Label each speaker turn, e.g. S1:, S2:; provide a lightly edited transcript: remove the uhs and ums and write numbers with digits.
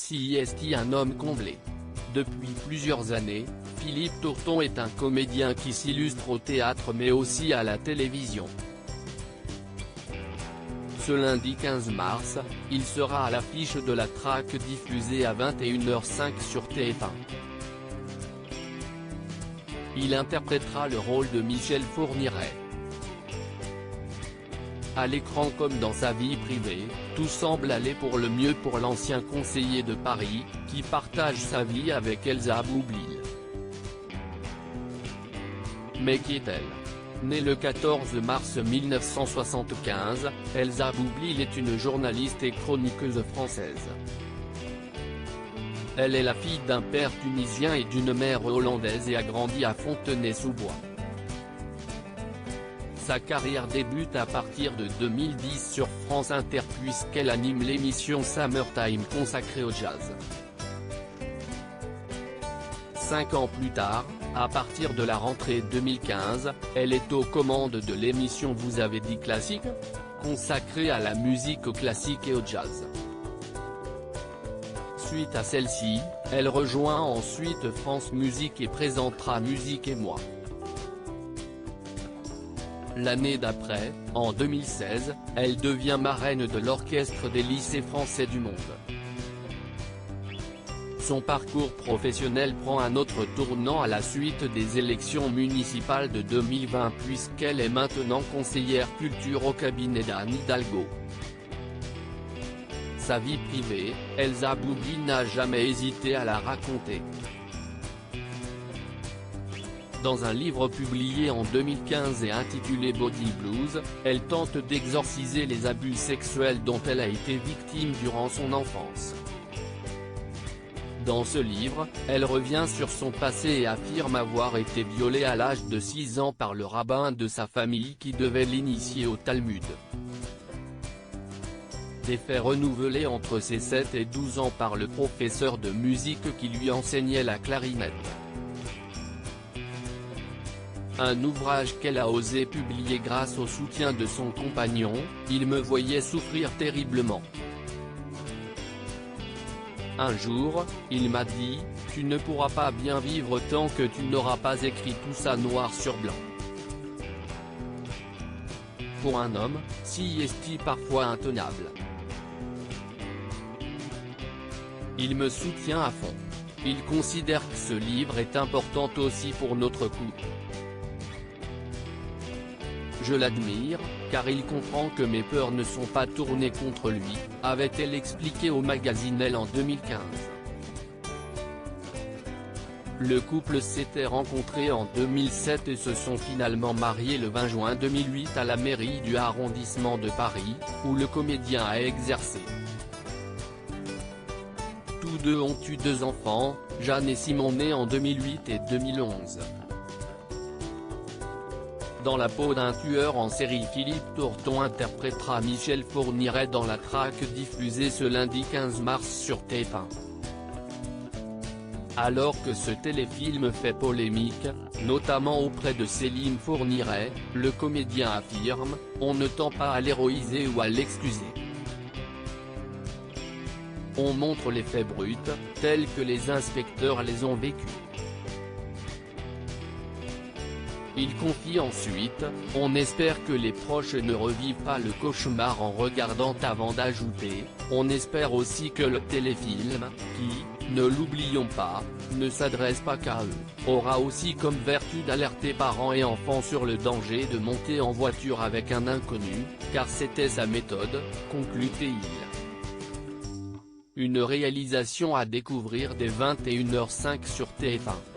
S1: CIST un homme comblé. Depuis plusieurs années, Philippe Tourton est un comédien qui s'illustre au théâtre mais aussi à la télévision. Ce lundi 15 mars, il sera à l'affiche de la traque diffusée à 21h05 sur TF1. Il interprétera le rôle de Michel Fourniret. À l'écran comme dans sa vie privée, tout semble aller pour le mieux pour l'ancien conseiller de Paris, qui partage sa vie avec Elsa Boublil. Mais qui est-elle ? Née le 14 mars 1975, Elsa Boublil est une journaliste et chroniqueuse française. Elle est la fille d'un père tunisien et d'une mère hollandaise et a grandi à Fontenay-sous-Bois. Sa carrière débute à partir de 2010 sur France Inter puisqu'elle anime l'émission Summertime consacrée au jazz. 5 ans plus tard, à partir de la rentrée 2015, elle est aux commandes de l'émission Vous avez dit classique, consacrée à la musique classique et au jazz. Suite à celle-ci, elle rejoint ensuite France Musique et présentera Musique et moi. L'année d'après, en 2016, elle devient marraine de l'Orchestre des lycées français du monde. Son parcours professionnel prend un autre tournant à la suite des élections municipales de 2020 puisqu'elle est maintenant conseillère culture au cabinet d'Anne Hidalgo. Sa vie privée, Elsa Boublil n'a jamais hésité à la raconter. Dans un livre publié en 2015 et intitulé Body Blues, elle tente d'exorciser les abus sexuels dont elle a été victime durant son enfance. Dans ce livre, elle revient sur son passé et affirme avoir été violée à l'âge de 6 ans par le rabbin de sa famille qui devait l'initier au Talmud. Des faits renouvelés entre ses 7 et 12 ans par le professeur de musique qui lui enseignait la clarinette. Un ouvrage qu'elle a osé publier grâce au soutien de son compagnon, il me voyait souffrir terriblement. Un jour, il m'a dit, tu ne pourras pas bien vivre tant que tu n'auras pas écrit tout ça noir sur blanc. Pour un homme, si est-il parfois intenable. Il me soutient à fond. Il considère que ce livre est important aussi pour notre couple. Je l'admire, car il comprend que mes peurs ne sont pas tournées contre lui, avait-elle expliqué au magazine Elle en 2015. Le couple s'était rencontré en 2007 et se sont finalement mariés le 20 juin 2008 à la mairie du arrondissement de Paris, où le comédien a exercé. Tous deux ont eu 2 enfants, Jeanne et Simon nés en 2008 et 2011. Dans la peau d'un tueur en série, Philippe Tourton interprétera Michel Fourniret dans la traque diffusée ce lundi 15 mars sur TF1. Alors que ce téléfilm fait polémique, notamment auprès de Céline Fourniret, le comédien affirme « On ne tend pas à l'héroïser ou à l'excuser. On montre les faits bruts, tels que les inspecteurs les ont vécus. » Il confie ensuite, on espère que les proches ne revivent pas le cauchemar en regardant avant d'ajouter, on espère aussi que le téléfilm, qui, ne l'oublions pas, ne s'adresse pas qu'à eux, aura aussi comme vertu d'alerter parents et enfants sur le danger de monter en voiture avec un inconnu, car c'était sa méthode, conclut-il. Une réalisation à découvrir dès 21h05 sur TF1.